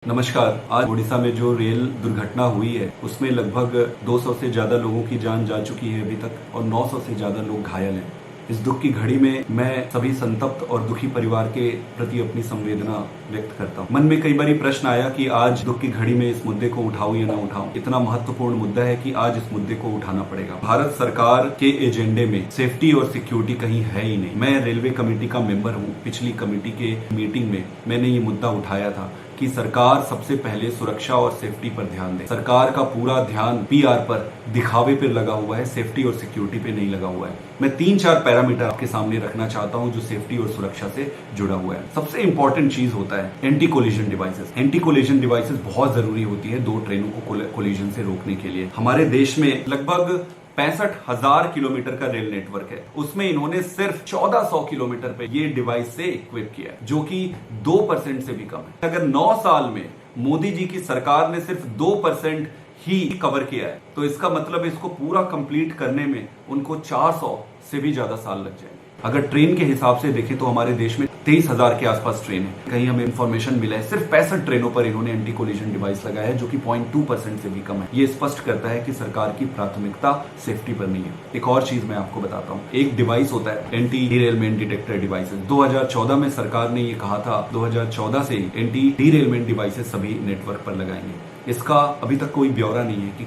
नमस्कार। आज ओडिशा में जो रेल दुर्घटना हुई है उसमें लगभग 200 से ज्यादा लोगों की जान जा चुकी है अभी तक और 900 से ज्यादा लोग घायल हैं। इस दुख की घड़ी में मैं सभी संतप्त और दुखी परिवार के प्रति अपनी संवेदना व्यक्त करता हूँ। मन में कई बार प्रश्न आया कि आज दुख की घड़ी में इस मुद्दे को उठाऊं या ना उठाऊं। इतना महत्वपूर्ण मुद्दा है कि आज इस मुद्दे को उठाना पड़ेगा। भारत सरकार के एजेंडे में सेफ्टी और सिक्योरिटी कहीं है ही नहीं। मैं रेलवे कमेटी का मेंबर हूँ। पिछली कमेटी के मीटिंग में मैंने ये मुद्दा उठाया था कि सरकार सबसे पहले सुरक्षा और सेफ्टी पर ध्यान दे। सरकार का पूरा ध्यान पीआर पर, दिखावे पर लगा हुआ है, सेफ्टी और सिक्योरिटी पे नहीं लगा हुआ है। मैं 3-4 पैरामीटर आपके सामने रखना चाहता हूं जो सेफ्टी और सुरक्षा से जुड़ा हुआ है। सबसे इंपॉर्टेंट चीज होता है anti collision devices. Anti collision devices बहुत जरूरी होती है दो ट्रेनों को कोलिजन से रोकने के लिए। हमारे देश में लगभग 65,000 किलोमीटर का रेल नेटवर्क है। उसमें इन्होंने सिर्फ 1400 किलोमीटर पे ये डिवाइस से इक्विप किया है, जो कि 2% से भी कम है। अगर 9 साल में मोदी जी की सरकार ने सिर्फ 2% ही कवर किया है तो इसका मतलब इसको पूरा कंप्लीट करने में उनको 400 से भी ज्यादा साल लग जाएंगे। अगर ट्रेन के हिसाब से देखें तो हमारे देश में 23,000 के आसपास ट्रेन है। कहीं हमें इंफॉर्मेशन मिला है सिर्फ 65 ट्रेनों पर इन्होंने एंटी कोलिजन डिवाइस लगाया है, जो कि 0.2% से भी कम है। ये स्पष्ट करता है कि सरकार की प्राथमिकता सेफ्टी पर नहीं है। एक और चीज मैं आपको बताता हूँ। एक डिवाइस होता है एंटी डीरेलमेंट डिटेक्टर डिवाइसेस। 2014 में सरकार ने ये कहा था 2014 से एंटी डीरेलमेंट डिवाइसेस सभी नेटवर्क पर लगाएंगे। इसका अभी तक कोई ब्यौरा नहीं है कि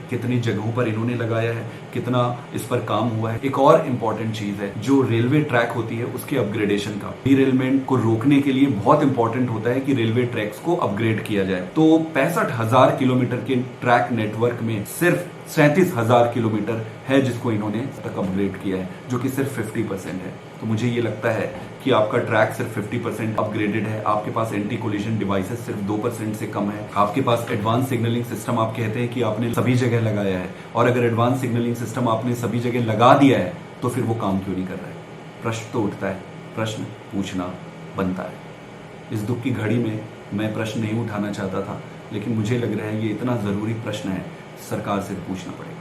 कितनी जगहों पर इन्होंने लगाया है, कितना इस पर काम हुआ है। एक और इम्पोर्टेंट चीज है जो रेलवे ट्रैक होती है उसके अपग्रेडेशन का। डीरेलमेंट को रोकने के लिए बहुत इंपॉर्टेंट होता है कि रेलवे ट्रैक्स को अपग्रेड किया जाए। तो 65,000 किलोमीटर के ट्रैक नेटवर्क में सिर्फ 37,000 किलोमीटर है जिसको इन्होंने तक अपग्रेड किया है, जो कि सिर्फ 50% है। तो मुझे ये लगता है कि आपका ट्रैक सिर्फ 50% अपग्रेडेड है। आपके पास एंटी कोलिजन डिवाइसेस सिर्फ 2% से कम है। आपके पास एडवांस सिग्नलिंग सिस्टम आप कहते हैं कि आपने सभी जगह लगाया है, और अगर एडवांस सिग्नलिंग सिस्टम आपने सभी जगह लगा दिया है तो फिर वो काम क्यों नहीं कर रहा है? प्रश्न तो उठता है, प्रश्न पूछना बनता है। इस दुख की घड़ी में मैं प्रश्न नहीं उठाना चाहता था, लेकिन मुझे लग रहा है ये इतना जरूरी प्रश्न है, सरकार से पूछना पड़ेगा।